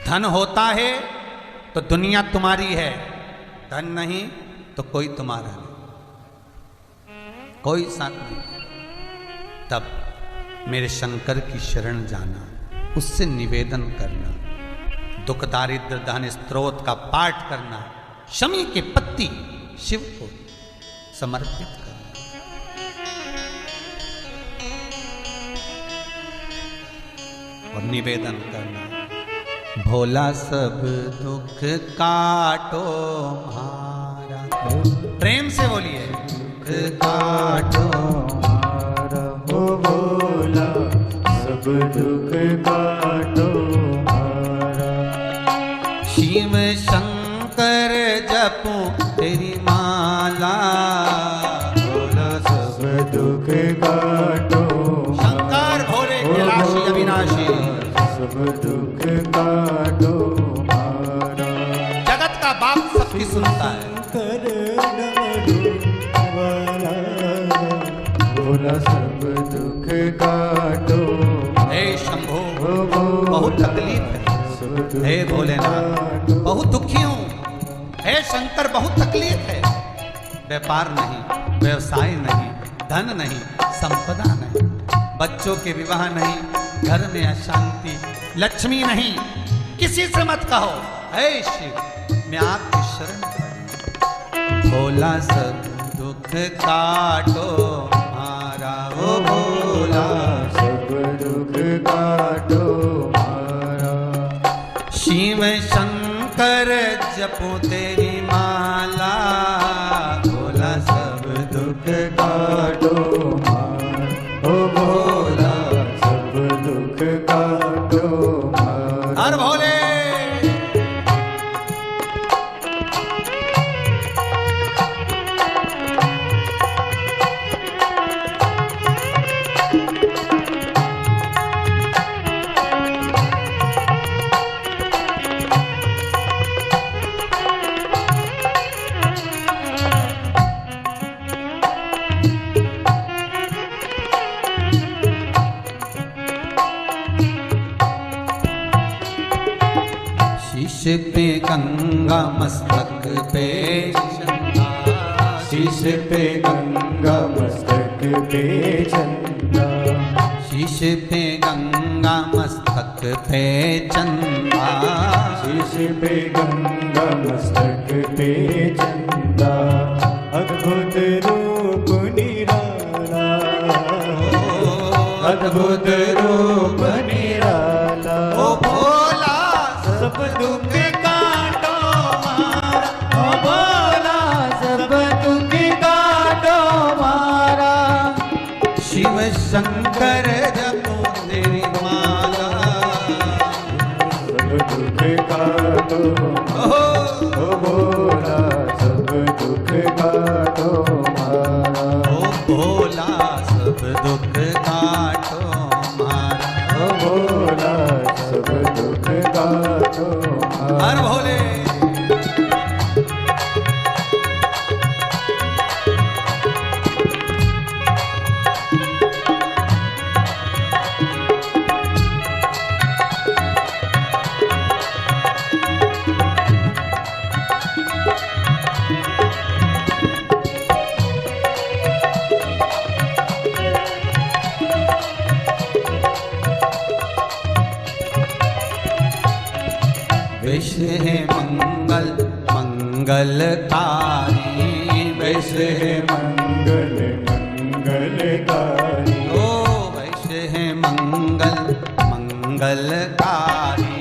धन होता है तो दुनिया तुम्हारी है, धन नहीं तो कोई तुम्हारा नहीं, कोई साथ नहीं। तब मेरे शंकर की शरण जाना, उससे निवेदन करना, दुख दारिद्र धन स्त्रोत का पाठ करना, शमी के पत्ती शिव को समर्पित करना। और निवेदन करना, भोला सब दुख काटो हमारा। प्रेम से बोलिए, दुख काटो हमारा, हो भोला सब दुख काटो हमारा। शिव शंकर जपूं तेरी माला, भोला सब दुख काटो। शंकर भोले कैलाशी अविनाशी, सब दुख काटो हमारा। जगत का बाप सबकी सुनता है। भोला सब दुख काटो। हे शंभो बहुत तकलीफ है, हे भोलेनाथ बहुत दुखी हूँ, हे शंकर बहुत तकलीफ है। व्यापार नहीं, व्यवसाय नहीं, धन नहीं, संपदा नहीं, बच्चों के विवाह नहीं, घर में अशांति, लक्ष्मी नहीं, किसी से मत कहो। हे शिव मैं आपकी शरण पड़ी। भोला सब दुख काटो हमारा, ओ भोला सब दुख काटो हमारा। शिव शंकर जपो तेरी माला, भोला सब दुख काटो हमारा, ओ भोला सब दुख काटो हमारा। हर भोले। शीश पे गंगा मस्तक पे चंदा, शीश पे गंगा मस्तक पे चंदा। शीश पे गंगा मस्तक पे चंदा, शीश पे गंगा मस्तक पे चंदा। अद्भुत रूप निराला, अद्भुत रूप निराला। ओ भोला सब दुख काटो हमारा, ओ भोला सब दुख काटो हमारा। शिव शंकर जपो तेरी माला, सब दुख काटो ओहो ओ भोला सब दुख काटो हमारा। ओ भोला सब दुख काटो हमारा। ओ भोला सब दुख काटो हमारा। हर भोले। विष है मंगल मंगलकारी, विष है मंगल मंगलकारी। ओ विष है मंगल मंगलकारी,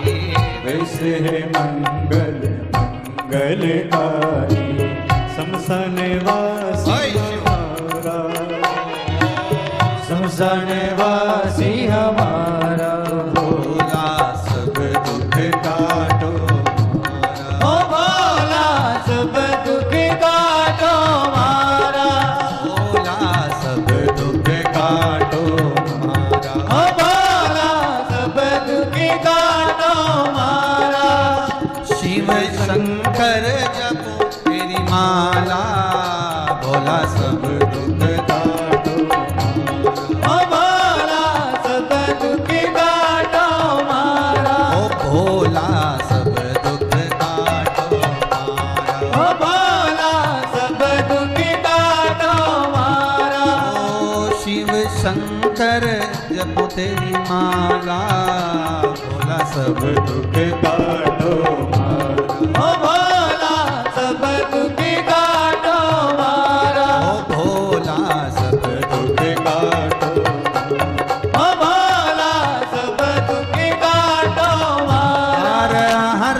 विष है मंगल मंगलकारी। शमशान वासी हमारा, शमशान वासी हमारा। भोला सब दुख काटो हमारा। ओ भोला सब दुख काटो हमारा। भोला सब दुख काटो हमारा। ओ भोला सब दुख काटो हमारा। शिव शंकर जपो तेरी माला, भोला सब दुख काटो हमारा। ओ भोला सब दुख काटो हमारा। ओ भोला माला, भोला सब दुख काटो मारा, ओ भोला सब दुख काटो मारा, ओ भोला सब दुख काटो, ओ भोला सब दुख काटो मारा। हर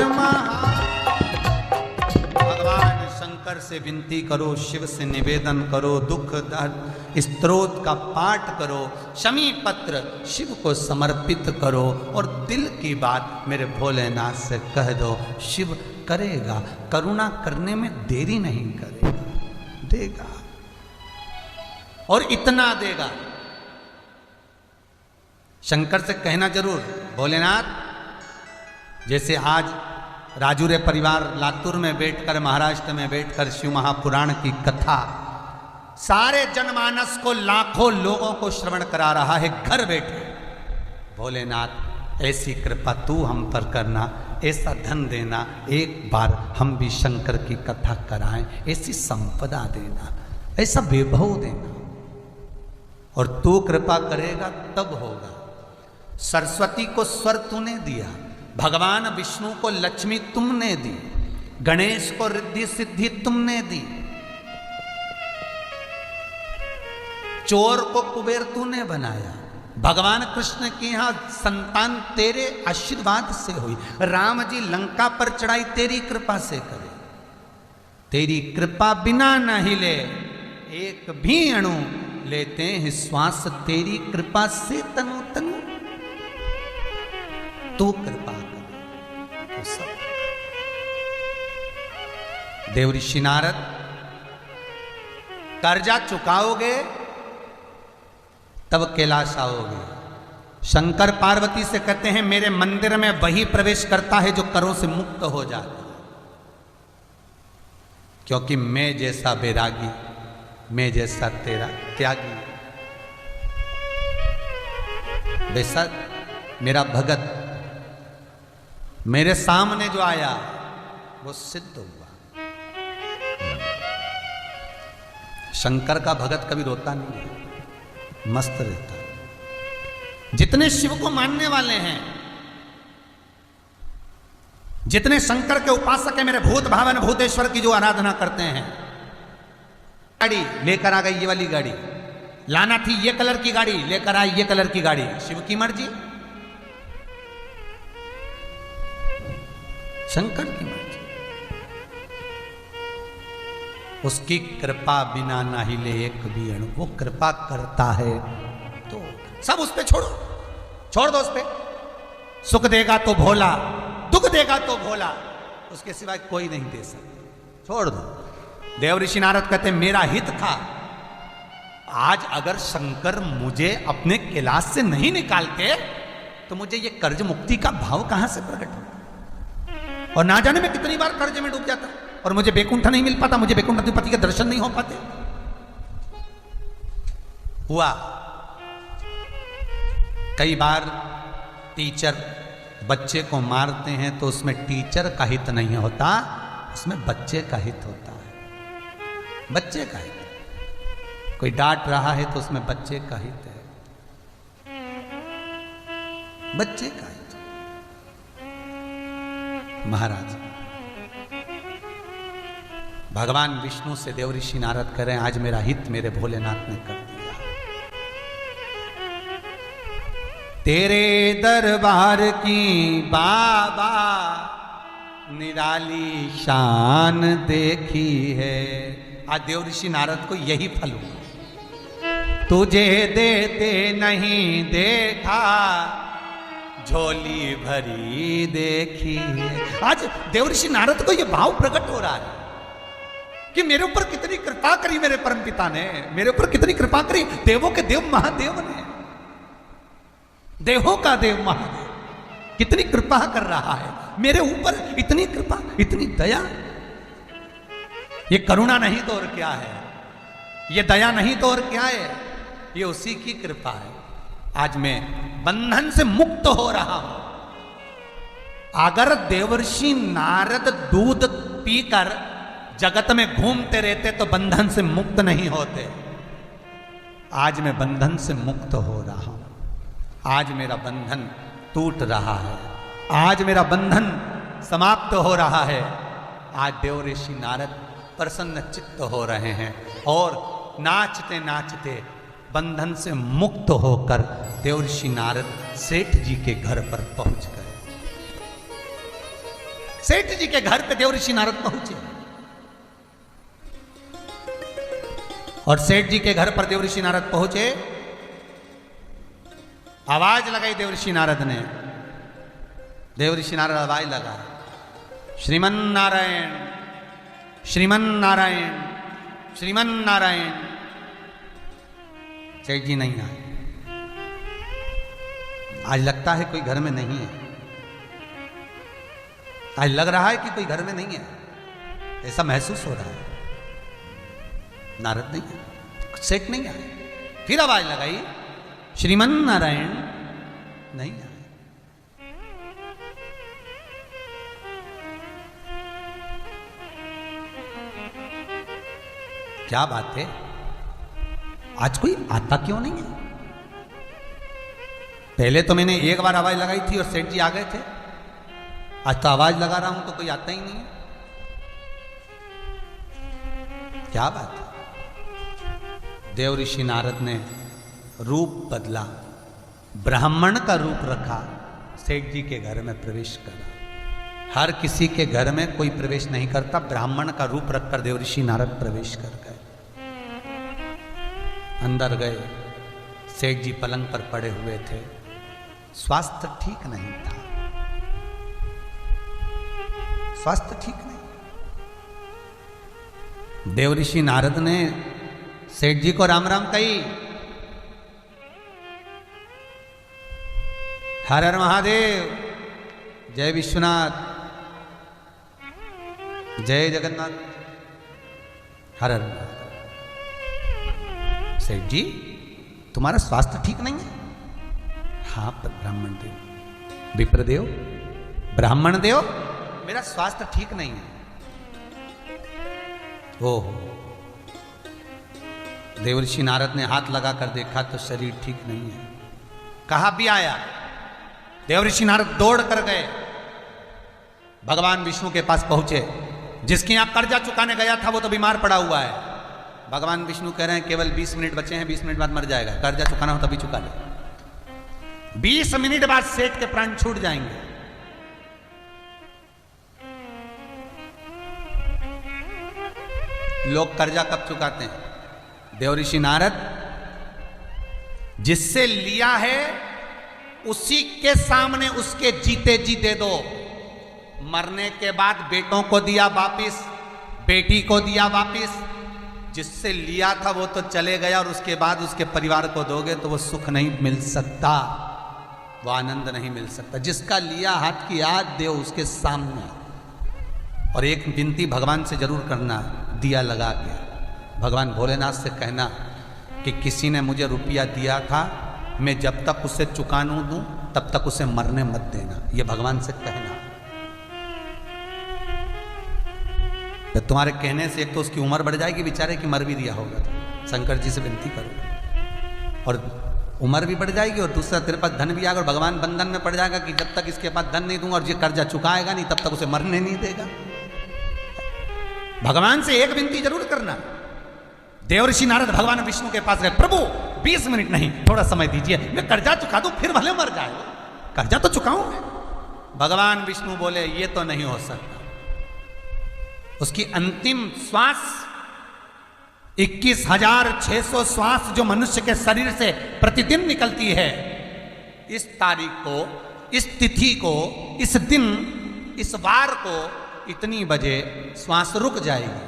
भगवान शंकर से विनती करो, शिव से निवेदन करो, दुख दर्द स्तोत्र का पाठ करो, शमी पत्र शिव को समर्पित करो और दिल की बात मेरे भोलेनाथ से कह दो। शिव करेगा, करुणा करने में देरी नहीं करेगा, देगा और इतना देगा। शंकर से कहना जरूर, भोलेनाथ जैसे आज राजूरे परिवार लातूर में बैठकर, महाराष्ट्र में बैठकर शिव महापुराण की कथा सारे जनमानस को, लाखों लोगों को श्रवण करा रहा है घर बैठे। भोलेनाथ ऐसी कृपा तू हम पर करना, ऐसा धन देना, एक बार हम भी शंकर की कथा कराएं, ऐसी संपदा देना, ऐसा वैभव देना, और तू कृपा करेगा तब होगा। सरस्वती को स्वर तूने दिया, भगवान विष्णु को लक्ष्मी तुमने दी, गणेश को रिद्धि सिद्धि तुमने दी, चोर को कुबेर तूने बनाया, भगवान कृष्ण की यहां संतान तेरे आशीर्वाद से हुई, राम जी लंका पर चढ़ाई तेरी कृपा से करे। तेरी कृपा बिना न हिले एक भी अणु, लेते हैं श्वास तेरी कृपा से तनु तनु। तू कृपा कर तो सब। देव ऋषि नारद, कर्जा चुकाओगे तब कैलाश आओगे। शंकर पार्वती से कहते हैं मेरे मंदिर में वही प्रवेश करता है जो करों से मुक्त हो जाता है, क्योंकि मैं जैसा बैरागी, मैं जैसा तेरा त्यागी, बेशक मेरा भगत मेरे सामने जो आया वो सिद्ध हुआ। शंकर का भगत कभी रोता नहीं है, मस्त रहता है। जितने शिव को मानने वाले हैं, जितने शंकर के उपासक हैं, मेरे भूत भावन भूतेश्वर की जो आराधना करते हैं, गाड़ी लेकर आ गई ये वाली गाड़ी, लाना थी ये कलर की गाड़ी, लेकर आई ये कलर की गाड़ी, शिव की मर्जी, शंकर की मर्जी। उसकी कृपा बिना ना हिले एक भी अणु। वो कृपा करता है तो सब उस पे छोड़ो, छोड़ दो उस पे। सुख देगा तो भोला, दुख देगा तो भोला, उसके सिवाय कोई नहीं दे सकता, छोड़ दो। देव ऋषि नारद कहते मेरा हित था, आज अगर शंकर मुझे अपने कैलाश से नहीं निकालते तो मुझे ये कर्ज मुक्ति का भाव कहां से प्रकट होगा, और ना जाने में कितनी बार कर्ज में डूब जाता और मुझे बैकुंठ नहीं मिल पाता, मुझे बैकुंठ अधिपति के दर्शन नहीं हो पाते। हुआ कई बार टीचर बच्चे को मारते हैं तो उसमें टीचर का हित नहीं होता, उसमें बच्चे का हित होता है, बच्चे का हित। कोई डांट रहा है तो उसमें बच्चे का हित है, बच्चे का हित। महाराज भगवान विष्णु से देव ऋषि नारद कह रहे हैं आज मेरा हित मेरे भोलेनाथ ने कर दिया। तेरे दरबार की बाबा निराली शान देखी है। आज देव ऋषि नारद को यही फल हुआ, तुझे देते नहीं देखा झोली भरी देखी है। आज देव ऋषि नारद को यह भाव प्रकट हो रहा है कि मेरे ऊपर कितनी कृपा करी मेरे परमपिता ने, मेरे ऊपर कितनी कृपा करी देवों के देव महादेव ने, देवों का देव महादेव कितनी कृपा कर रहा है मेरे ऊपर, इतनी कृपा, इतनी दया। ये करुणा नहीं तो और क्या है, ये दया नहीं तो और क्या है, ये उसी की कृपा है। आज मैं बंधन से मुक्त हो रहा हूं। अगर देवर्षि नारद दूध पीकर जगत में घूमते रहते तो बंधन से मुक्त नहीं होते। आज मैं बंधन से मुक्त हो रहा हूं। आज मेरा बंधन टूट रहा है, आज मेरा बंधन समाप्त हो रहा है। आज देव ऋषि नारद प्रसन्न चित्त हो रहे हैं और नाचते नाचते बंधन से मुक्त होकर देव ऋषि नारद सेठ जी के घर पर पहुंच गए। सेठ जी के घर पे देव ऋषि नारद पहुंचे और सेठ जी के घर पर देव ऋषि नारद पहुंचे। आवाज लगाई देव ऋषि नारद ने। देव ऋषि नारद आवाज लगा, श्रीमन नारायण, श्रीमन नारायण, श्रीमन नारायण। सेठ जी नहीं आए। आज लगता है कोई घर में नहीं है, आज लग रहा है कि कोई घर में नहीं है, ऐसा महसूस हो रहा है। नारद नहीं है, सेठ नहीं आए। फिर आवाज लगाई, श्रीमन नारायण, नहीं आए। क्या बात है, आज कोई आता क्यों नहीं है? पहले तो मैंने एक बार आवाज लगाई थी और सेठ जी आ गए थे, आज तो आवाज लगा रहा हूं तो कोई आता ही नहीं है। क्या बात है? देव ऋषि नारद ने रूप बदला, ब्राह्मण का रूप रखा, सेठ जी के घर में प्रवेश करा। हर किसी के घर में कोई प्रवेश नहीं करता, ब्राह्मण का रूप रखकर देव ऋषि नारद प्रवेश कर गए। अंदर गए, सेठ जी पलंग पर पड़े हुए थे, स्वास्थ्य ठीक नहीं था, स्वास्थ्य ठीक नहीं। देव ऋषि नारद ने सेठ जी को राम राम कही, हर हर महादेव, जय विश्वनाथ, जय जगन्नाथ, हर हर महादेव। सेठ जी तुम्हारा स्वास्थ्य ठीक नहीं है? हाँ ब्राह्मण देव, विप्रदेव, ब्राह्मण देव, मेरा स्वास्थ्य ठीक नहीं है। ओहो। देव ऋषि नारद ने हाथ लगाकर देखा तो शरीर ठीक नहीं है। कहाँ भी आया? देव ऋषि नारद दौड़ कर गए, भगवान विष्णु के पास पहुंचे। जिसके यहां कर्जा चुकाने गया था वो तो बीमार पड़ा हुआ है। भगवान विष्णु कह रहे हैं केवल 20 मिनट बचे हैं, 20 मिनट बाद मर जाएगा, कर्जा चुकाना हो तभी चुका ले। 20 मिनट बाद सेठ के प्राण छूट जाएंगे। लोग कर्जा कब चुकाते हैं? देव ऋषि नारद, जिससे लिया है उसी के सामने उसके जीते जी दे दो। मरने के बाद बेटों को दिया वापिस, बेटी को दिया वापिस। जिससे लिया था वो तो चले गया और उसके बाद उसके परिवार को दोगे तो वो सुख नहीं मिल सकता, वो आनंद नहीं मिल सकता। जिसका लिया हाथ की याद दे उसके सामने। और एक विनती भगवान से जरूर करना, दिया लगा के भगवान भोलेनाथ से कहना कि किसी ने मुझे रुपया दिया था, मैं जब तक उसे चुकाने दूं तब तक उसे मरने मत देना, ये भगवान से कहना। तो तुम्हारे कहने से एक तो उसकी उम्र बढ़ जाएगी बेचारे की, मर भी दिया होगा। शंकर जी से विनती करो, और उम्र भी बढ़ जाएगी और दूसरा तेरे पास धन भी आएगा। और भगवान बंधन में पड़ जाएगा कि जब तक इसके पास धन नहीं दूंगा और ये कर्जा चुकाएगा नहीं तब तक उसे मरने नहीं देगा। भगवान से एक विनती जरूर करना। देव ऋषि नारद भगवान विष्णु के पास गए, प्रभु 20 मिनट नहीं, थोड़ा समय दीजिए, मैं कर्जा चुका दूं, फिर भले मर जाए, कर्जा तो चुकाऊं मैं। भगवान विष्णु बोले ये तो नहीं हो सकता। उसकी अंतिम श्वास 21,600 श्वास जो मनुष्य के शरीर से प्रतिदिन निकलती है, इस तारीख को, इस तिथि को, इस दिन, इस वार को इतनी बजे श्वास रुक जाएगी।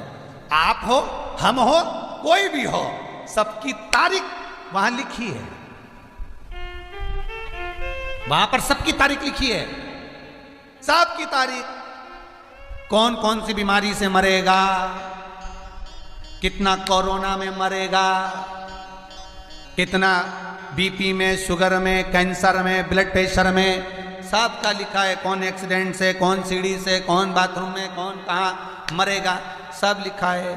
आप हो, हम हो, कोई भी हो, सबकी तारीख वहां लिखी है, वहां पर सबकी तारीख लिखी है, सबकी तारीख। कौन कौन सी बीमारी से मरेगा, कितना कोरोना में मरेगा, कितना बीपी में, शुगर में, कैंसर में, ब्लड प्रेशर में, सब का लिखा है। कौन एक्सीडेंट से, कौन सीढ़ी से, कौन बाथरूम में, कौन कहाँ मरेगा, सब लिखा है।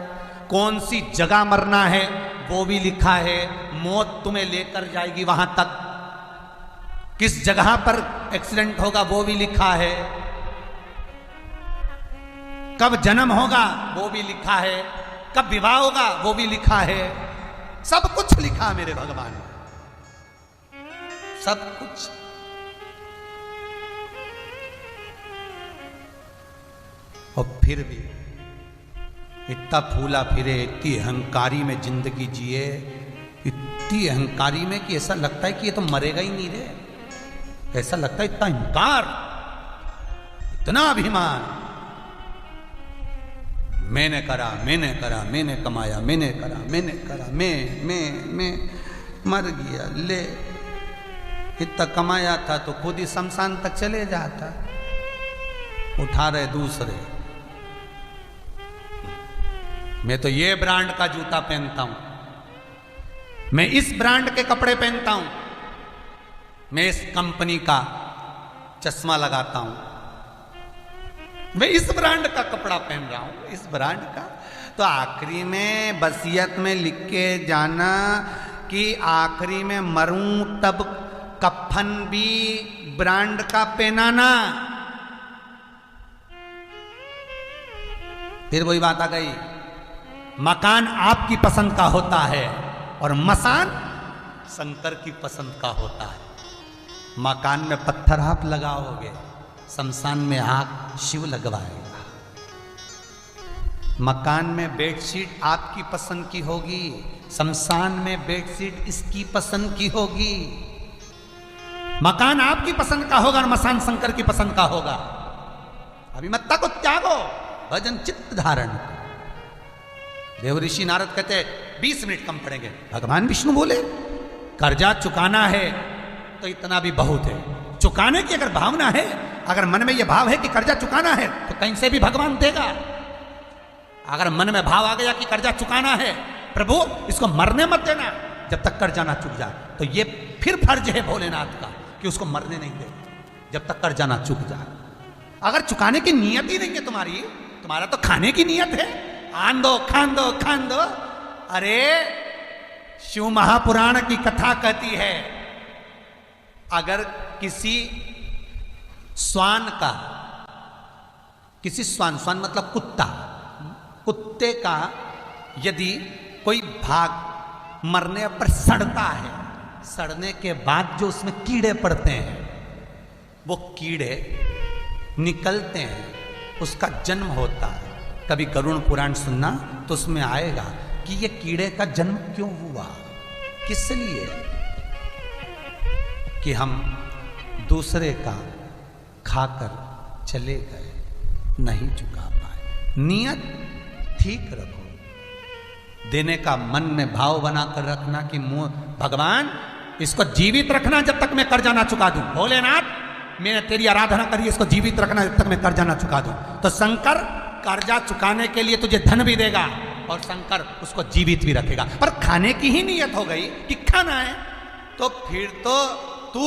कौन सी जगह मरना है वो भी लिखा है। मौत तुम्हें लेकर जाएगी वहां तक, किस जगह पर एक्सीडेंट होगा वो भी लिखा है, कब जन्म होगा वो भी लिखा है, कब विवाह होगा वो भी लिखा है, सब कुछ लिखा मेरे भगवान ने, सब कुछ। और फिर भी इतना फूला फिरे, इतनी अहंकारी में जिंदगी जिए, इतनी अहंकारी में कि ऐसा लगता है कि ये तो मरेगा ही नहीं रे, ऐसा लगता है इतना अहंकार, इतना अभिमान, मैंने करा, मैंने करा, मैंने कमाया, मैंने करा, मैंने करा, मैं मर गया, ले इतना कमाया था तो खुद ही शमशान तक चले जाता, उठा रहे दूसरे। मैं तो ये ब्रांड का जूता पहनता हूं, मैं इस ब्रांड के कपड़े पहनता हूं, मैं इस कंपनी का चश्मा लगाता हूं, मैं इस ब्रांड का कपड़ा पहन रहा हूं, इस ब्रांड का। तो आखिरी में वसीयत में लिख के जाना कि आखिरी में मरूं तब कफन भी ब्रांड का पहनाना। फिर वही बात आ गई, मकान आपकी पसंद का होता है और मसान शंकर की पसंद का होता है। मकान में पत्थर आप लगाओगे, शमशान में आग शिव लगवाएगा। मकान में बेडशीट आपकी पसंद की होगी, शमशान में बेडशीट इसकी पसंद की होगी। मकान आपकी पसंद का होगा और मसान शंकर की पसंद का होगा। अभिमत्ता को त्यागो, भजन चित्त धारण। देव ऋषि नारद कहते 20 मिनट कम पड़ेंगे। भगवान विष्णु बोले कर्जा चुकाना है तो इतना भी बहुत है। चुकाने की अगर भावना है, अगर मन में यह भाव है कि कर्जा चुकाना है तो कहीं से भी भगवान देगा। अगर मन में भाव आ गया कि कर्जा चुकाना है, प्रभु इसको मरने मत देना जब तक कर्जा ना चुक जाए, तो ये फिर फर्ज है भोलेनाथ का कि उसको मरने नहीं दे जब तक कर्जा ना चुक जाए। अगर चुकाने की नियत ही नहीं है तुम्हारी, तुम्हारा तो खाने की नियत है, आन दो खान दो खान दो। अरे शिव महापुराण की कथा कहती है, अगर किसी स्वान का, किसी स्वान, स्वान मतलब कुत्ता, कुत्ते का यदि कोई भाग मरने पर सड़ता है, सड़ने के बाद जो उसमें कीड़े पड़ते हैं, वो कीड़े निकलते हैं, उसका जन्म होता है। कभी गरुड़ पुराण सुनना तो उसमें आएगा कि ये कीड़े का जन्म क्यों हुआ, किस लिए, कि हम दूसरे का खाकर चले गए, नहीं चुका पाए। नियत ठीक रखो, देने का मन में भाव बनाकर रखना कि भगवान इसको जीवित रखना जब तक मैं कर्जा ना चुका दूं। भोलेनाथ मैंने तेरी आराधना करी, इसको जीवित रखना जब तक मैं कर्जा ना चुका दूं। तो शंकर कर्जा चुकाने के लिए तुझे धन भी देगा और शंकर उसको जीवित भी रखेगा। पर खाने की ही नियत हो गई कि खाना है, तो फिर तो तू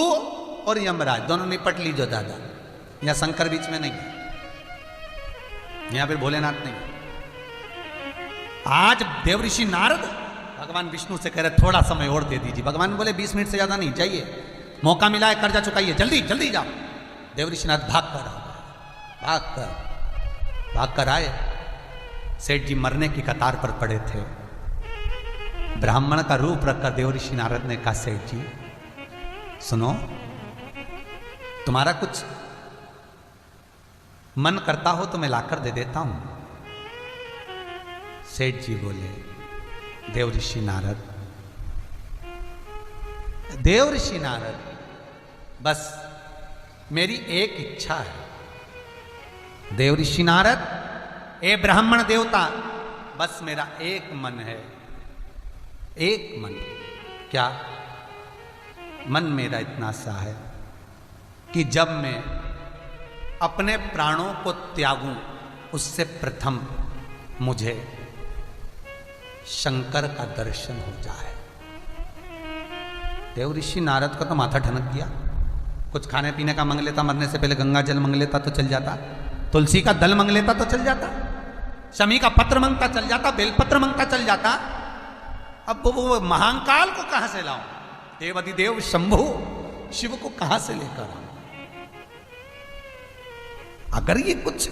और यमराज दोनों निपट लीजिए दादा। यहां शंकर बीच में नहीं है, यहां फिर भोलेनाथ नहीं। आज देवऋषि नारद भगवान विष्णु से कह रहे थोड़ा समय और दे दीजिए। भगवान बोले 20 मिनट से ज्यादा नहीं चाहिए, मौका मिला है कर्जा चुकाइए, जल्दी जल्दी जाओ। देवऋषि नारद भाग कर आए। सेठ जी मरने की कतार पर पड़े थे। ब्राह्मण का रूप रखकर देवऋषि नारद ने कहा, सेठ जी सुनो, तुम्हारा कुछ मन करता हो तो मैं लाकर दे देता हूं। सेठ जी बोले, देवऋषि नारद, देवऋषि नारद, बस मेरी एक इच्छा है। देवऋषि नारद, ए ब्राह्मण देवता, बस मेरा एक मन है, एक मन। क्या मन? मेरा इतना सा है कि जब मैं अपने प्राणों को त्यागूं उससे प्रथम मुझे शंकर का दर्शन हो जाए। देवऋषि नारद का तो माथा ठनक गया। कुछ खाने पीने का मांग लेता, मरने से पहले गंगा जल मांग लेता तो चल जाता, तुलसी का दल मांग लेता तो चल जाता, शमी का पत्र मांगता चल जाता, बेलपत्र मांगता चल जाता। अब वो महाकाल को कहां से लाऊं? देवाधिदेव शंभु शिव को कहां से लेकर आऊं? अगर ये कुछ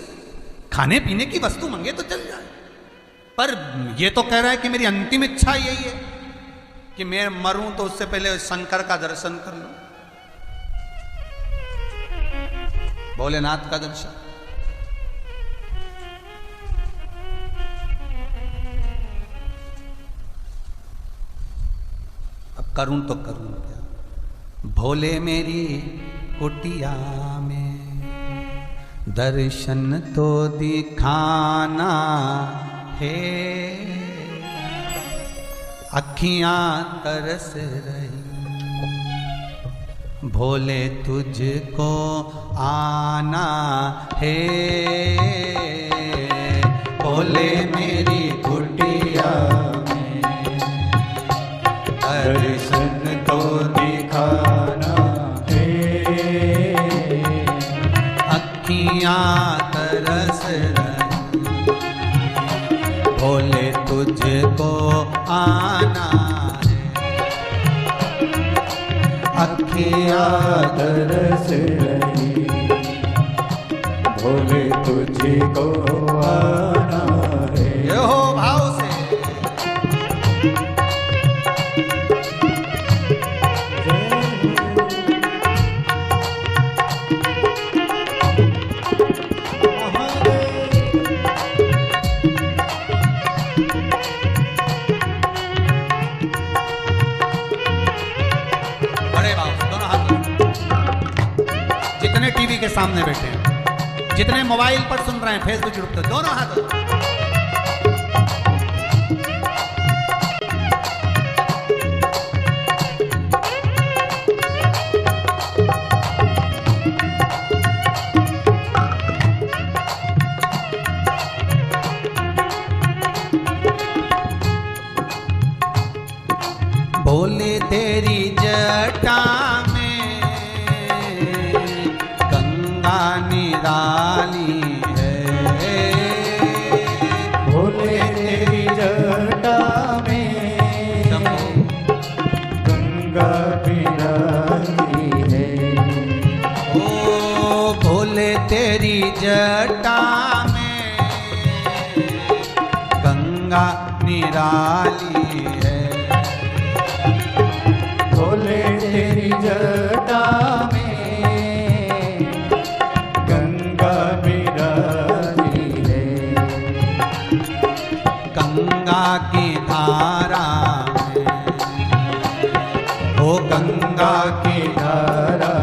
खाने पीने की वस्तु मांगे तो चल जाए, पर ये तो कह रहा है कि मेरी अंतिम इच्छा यही है कि मैं मरूं तो उससे पहले शंकर का दर्शन कर लूं, भोलेनाथ का दर्शन। अब करूं तो करूं क्या? भोले मेरी कुटिया में दर्शन तो दिखाना है, अखियां तरस रही भोले तुझको आना है, भोले मेरी कुटिया में दर्शन तो दिखाना है, अखियां तरस रही भोले तुझको आना है, अखियां तरस रही भोले तुझको आना है। ये हो भाव से टीवी के सामने बैठे हैं, जितने मोबाइल पर सुन रहे हैं, फेसबुक यूट्यूब पर, दोनों हाथ। भोले तेरी जटा निराली है, भोले तेरी जटा में गंगा निराली है, ओ भोले तेरी जटा में गंगा निराली है, भोले तेरी जटा में गंगा की धारा में, ओ गंगा की धारा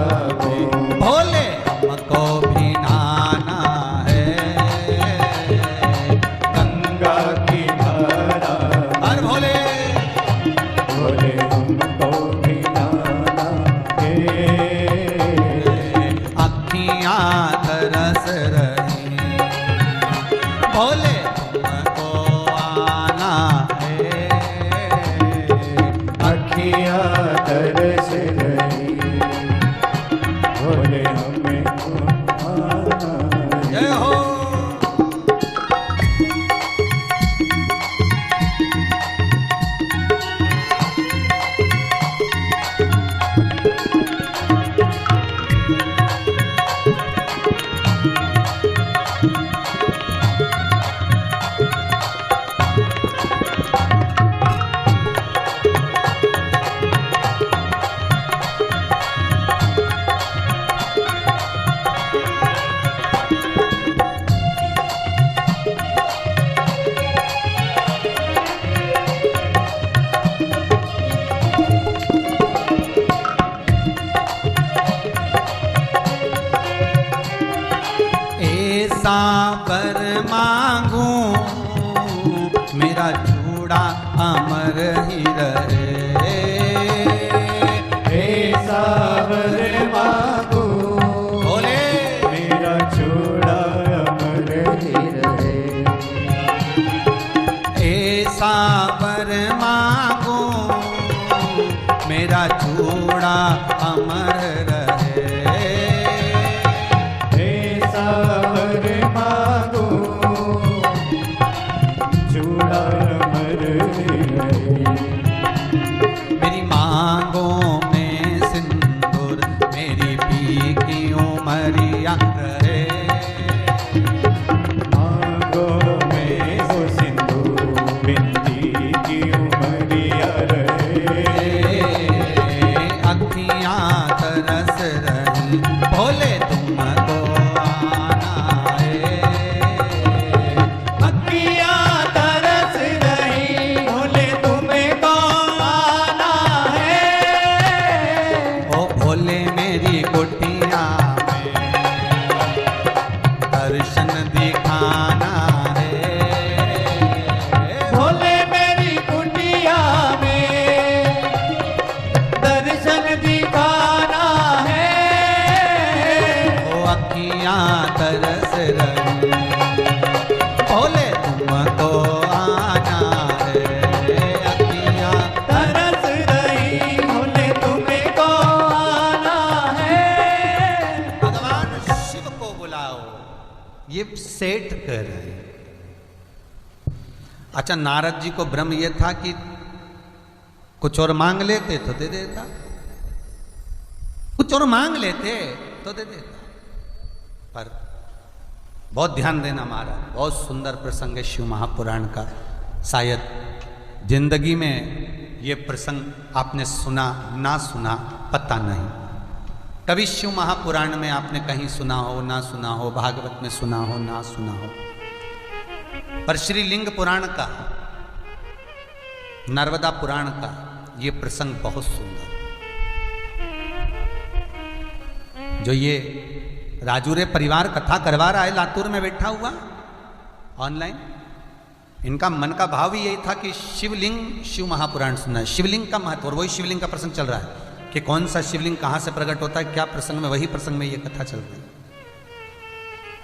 में भोले हमको भी नहाना है, गंगा की धारा हर भोले भोले हमको भी नहाना है, अखियां तरस रही भोले तरस रही भोले हमें आना है। जय हो। वर मांगूं मेरा चूड़ा अमर ही रहे, ऐसा वर मांगूं बोले मेरा चूड़ा अमर ही रहे, ऐसा वर मांगूं मेरा चूड़ा अमर रहे, ऐसा वर मांगूं चूड़ा अमर रहे, ये सेठ कह रहे हैं। अच्छा, नारद जी को भ्रम ये था कि कुछ और मांग लेते तो दे देता, कुछ और मांग लेते तो दे देता। पर बहुत ध्यान देना महाराज, बहुत सुंदर प्रसंग है शिव महापुराण का। शायद जिंदगी में ये प्रसंग आपने सुना ना सुना पता नहीं। कभी शिव महापुराण में आपने कहीं सुना हो ना सुना हो, भागवत में सुना हो ना सुना हो, पर श्री लिंग पुराण का, नर्मदा पुराण का ये प्रसंग बहुत सुंदर। जो ये राजूरे परिवार कथा करवा रहा है लातूर में बैठा हुआ ऑनलाइन, इनका मन का भाव ही यही था कि शिवलिंग, शिव महापुराण सुनना है, शिवलिंग का महत्व। और वही शिवलिंग का प्रसंग चल रहा है कि कौन सा शिवलिंग कहाँ से प्रकट होता है, क्या प्रसंग में, वही प्रसंग में ये कथा चल रही है।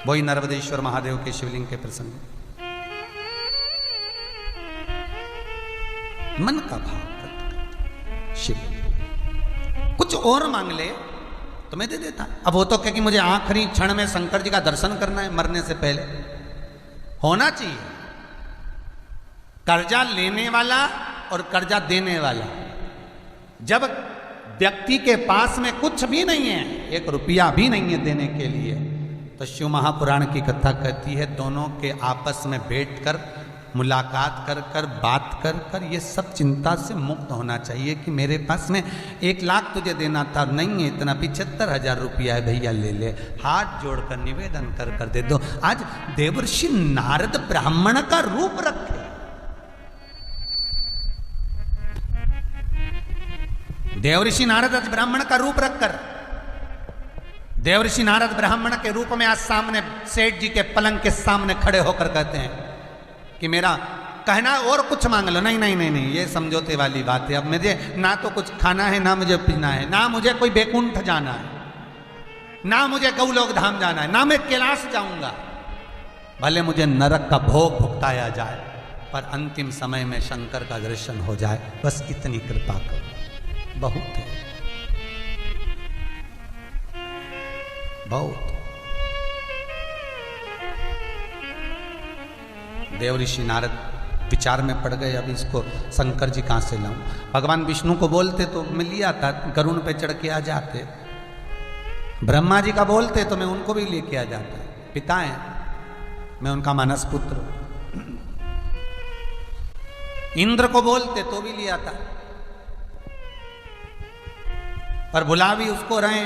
वही नर्मदेश्वर महादेव के शिवलिंग के प्रसंग में मन का भाव शिव कुछ और मांग ले तो मैं दे देता। अब वो तो क्या कि मुझे आखिरी क्षण में शंकर जी का दर्शन करना है, मरने से पहले होना चाहिए। कर्जा लेने वाला और कर्जा देने वाला, जब व्यक्ति के पास में कुछ भी नहीं है, 1 रुपया भी नहीं है देने के लिए, तो शिव महापुराण की कथा कहती है दोनों के आपस में बैठकर मुलाकात कर कर बात कर कर ये सब चिंता से मुक्त होना चाहिए कि मेरे पास में 1 लाख तुझे देना था, नहीं है इतना, 75,000 रुपया है भैया ले ले। हाथ जोड़कर निवेदन कर कर दे दो। आज देवर्षि नारद ब्राह्मण का रूप रखे, देवर्षि नारद आज ब्राह्मण का रूप रखकर, देवर्षि नारद ब्राह्मण के रूप में आज सामने सेठ जी के पलंग के सामने खड़े होकर कहते हैं कि मेरा कहना और कुछ मांग लो। नहीं नहीं नहीं नहीं, ये समझौते वाली बात है। अब मुझे ना तो कुछ खाना है, ना मुझे पीना है, ना मुझे कोई बैकुंठ जाना है, ना मुझे गौलोक धाम जाना है, ना मैं कैलाश जाऊंगा। भले मुझे नरक का भोग भुगताया जाए, पर अंतिम समय में शंकर का दर्शन हो जाए, बस इतनी कृपा करो। बहुत है, बहुत। देवऋषि नारद विचार में पड़ गए, अब इसको शंकर जी कहाँ से लाऊं। भगवान विष्णु को बोलते तो मिल लिया था, गरुड़ पे चढ़ के आ जाते। ब्रह्मा जी का बोलते तो मैं उनको भी लेके आ जाता, पिता हैं, मैं उनका मानस पुत्र। इंद्र को बोलते तो भी लिया था, पर बुला भी उसको रहे,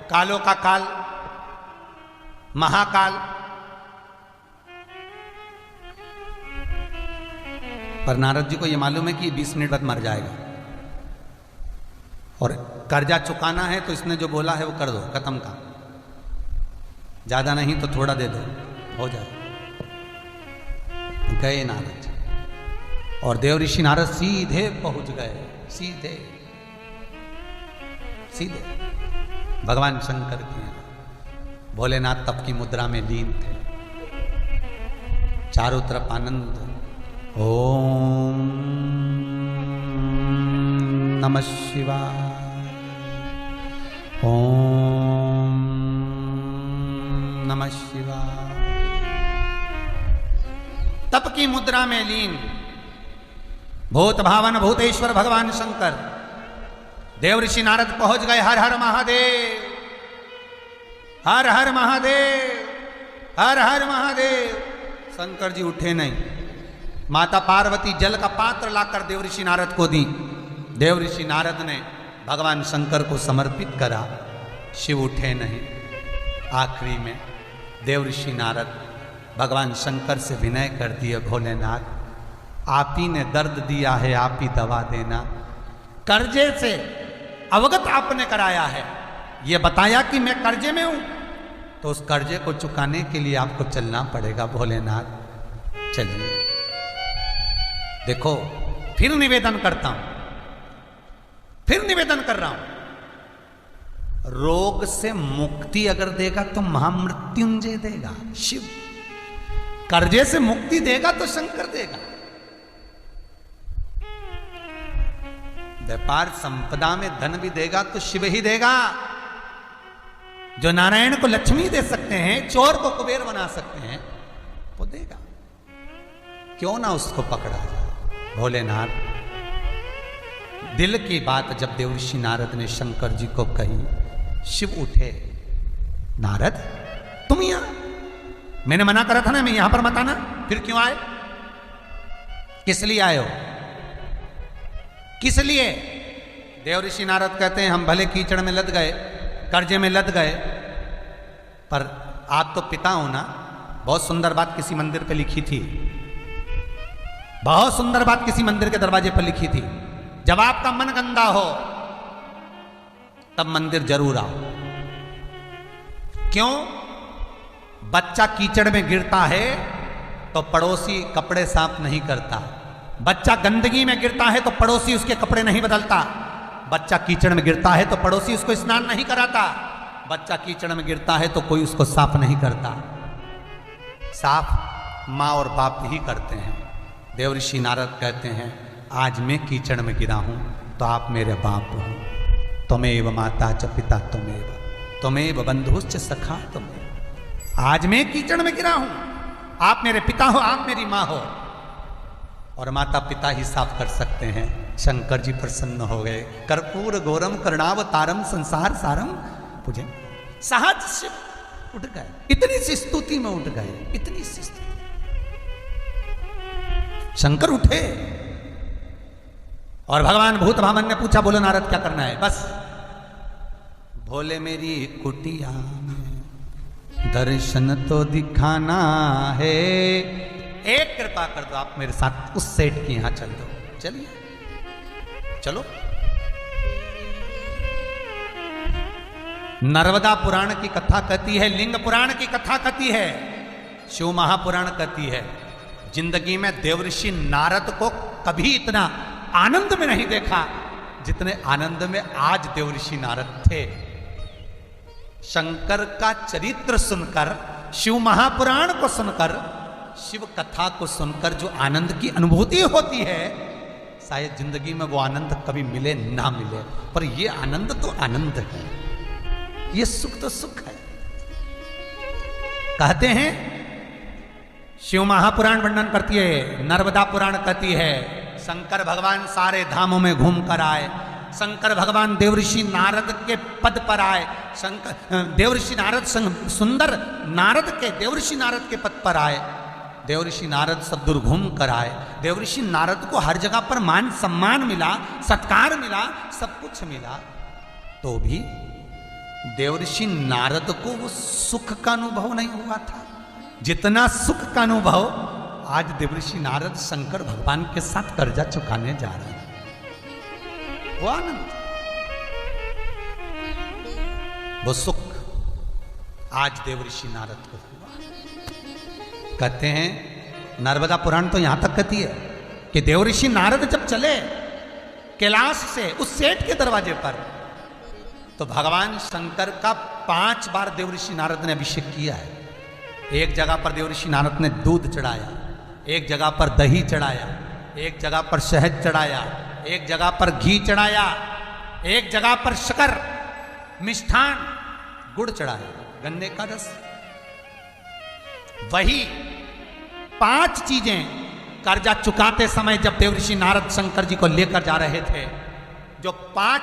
कालों का काल, महाकाल। पर नारद जी को यह मालूम है कि 20 मिनट बाद मर जाएगा, और कर्जा चुकाना है तो इसने जो बोला है वो कर दो, खत्म का, ज्यादा नहीं तो थोड़ा दे दो, हो जाए। गए नारद जी, और देवऋषि नारद सीधे पहुंच गए, सीधे सीधे भगवान शंकर के यहाँ। भोलेनाथ तप की मुद्रा में लीन थे, चारों तरफ आनंद। ओम नमः शिवाय, ओम नमः शिवाय। तप की मुद्रा में लीन भूत भावन भूतेश्वर भगवान शंकर। देवऋषि नारद पहुंच गए। हर हर महादेव, हर हर महादेव, हर हर महादेव। शंकर जी उठे नहीं। माता पार्वती जल का पात्र लाकर देवऋषि नारद को दी। देवऋषि नारद ने भगवान शंकर को समर्पित करा। शिव उठे नहीं। आखिरी में देवऋषि नारद भगवान शंकर से विनय कर दिए, भोलेनाथ आप ही ने दर्द दिया है, आप ही दवा देना। कर्जे से अवगत आपने कराया है, ये बताया कि मैं कर्जे में हूं, तो उस कर्जे को चुकाने के लिए आपको चलना पड़ेगा भोलेनाथ। चलिए, देखो फिर निवेदन करता हूं, फिर निवेदन कर रहा हूं। रोग से मुक्ति अगर देगा तो महामृत्युंजय देगा शिव, कर्जे से मुक्ति देगा तो शंकर देगा। व्यापार संपदा में धन भी देगा तो शिव ही देगा। जो नारायण को लक्ष्मी दे सकते हैं, चोर को कुबेर बना सकते हैं, वो देगा। क्यों ना उसको पकड़ा जाए। भोलेनाथ, दिल की बात जब देवर्षि नारद ने शंकर जी को कही, शिव उठे, नारद तुम यहां, मैंने मना करा था ना मैं यहां पर मत आना, फिर क्यों आए? किस लिए आए हो? किस लिए? देवर्षि नारद कहते हैं हम भले कीचड़ में लद गए, कर्जे में लद गए, पर आप तो पिता हो ना। बहुत सुंदर बात किसी मंदिर पे लिखी थी, बहुत सुंदर बात किसी मंदिर के दरवाजे पर लिखी थी, जब आपका मन गंदा हो तब मंदिर जरूर आओ। क्यों? बच्चा कीचड़ में गिरता है तो पड़ोसी कपड़े साफ नहीं करता, बच्चा गंदगी में गिरता है तो पड़ोसी उसके कपड़े नहीं बदलता, बच्चा कीचड़ में गिरता है तो पड़ोसी उसको स्नान नहीं कराता, बच्चा कीचड़ में गिरता है तो कोई उसको साफ नहीं करता। साफ माँ और बाप ही करते हैं। देवर्षि नारद कहते हैं आज मैं कीचड़ में गिरा हूं तो आप मेरे बाप हो, त्वमेव माता च पिता त्वमेव बंधुश्च सखा त्वमेव। आज मैं कीचड़ में गिरा हूं, आप मेरे पिता हो, आप मेरी माँ हो, और माता पिता ही साफ कर सकते हैं। शंकर जी प्रसन्न हो गए। कर्पूर गौरम करुणावतारम संसार सारम पूजे। सहज शिव उठ गए, इतनी सी स्तुति में उठ गए, इतनी सी स्तुति। शंकर उठे और भगवान भूत भावन ने पूछा बोलो नारद क्या करना है? बस भोले मेरी कुटिया में दर्शन तो दिखाना है, एक कृपा कर दो, आप मेरे साथ उस सेठ के यहां चल दो। चलिए चलो। नर्मदा पुराण की कथा कहती है, लिंग पुराण की कथा कहती है, शिव महापुराण कहती है, जिंदगी में देवर्षि नारद को कभी इतना आनंद में नहीं देखा जितने आनंद में आज देवर्षि नारद थे। शंकर का चरित्र सुनकर, शिव महापुराण को सुनकर, शिव कथा को सुनकर जो आनंद की अनुभूति होती है, शायद जिंदगी में वो आनंद कभी मिले ना मिले, पर ये आनंद तो आनंद है, ये सुख तो सुख है। कहते हैं शिव महापुराण वर्णन करती है, नर्मदा पुराण कहती है, शंकर भगवान सारे धामों में घूम कर आए, शंकर भगवान देवर्षि नारद के पद पर आए, शंकर देवर्षि नारद सुंदर नारद के देवर्षि नारद के पद पर आए, देवर्षि नारद सब दूर घूम कर आए, देवर्षि नारद को हर जगह पर मान सम्मान मिला, सत्कार मिला, सब कुछ मिला, तो भी देवर्षि नारद को वो सुख का अनुभव नहीं हुआ था जितना सुख का अनुभव आज देवर्षि नारद शंकर भगवान के साथ कर्जा चुकाने जा रहे हैं। वो आनंद, वो सुख आज देवर्षि नारद को हुआ। कहते हैं नर्मदा पुराण तो यहां तक कहती है कि देवर्षि नारद जब चले कैलाश से उस सेठ के दरवाजे पर, तो भगवान शंकर का 5 बार देवर्षि नारद ने अभिषेक किया है। एक जगह पर देवर्षि नारद ने दूध चढ़ाया, एक जगह पर दही चढ़ाया, एक जगह पर शहद चढ़ाया, एक जगह पर घी चढ़ाया, एक जगह पर शक्कर, मिष्ठान, गुड़ चढ़ाया, गन्ने का रस। वही 5 चीजें कर्जा चुकाते समय जब देवर्षि नारद शंकर जी को लेकर जा रहे थे, जो 5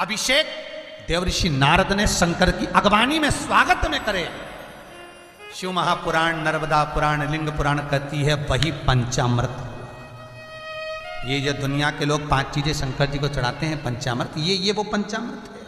अभिषेक देवर्षि नारद ने शंकर की अगवानी में स्वागत में करे, शिव महापुराण, नर्मदा पुराण, लिंग पुराण कहती है वही पंचामृत। ये जो दुनिया के लोग 5 चीजें शंकर जी को चढ़ाते हैं पंचामृत, ये वो पंचामृत है।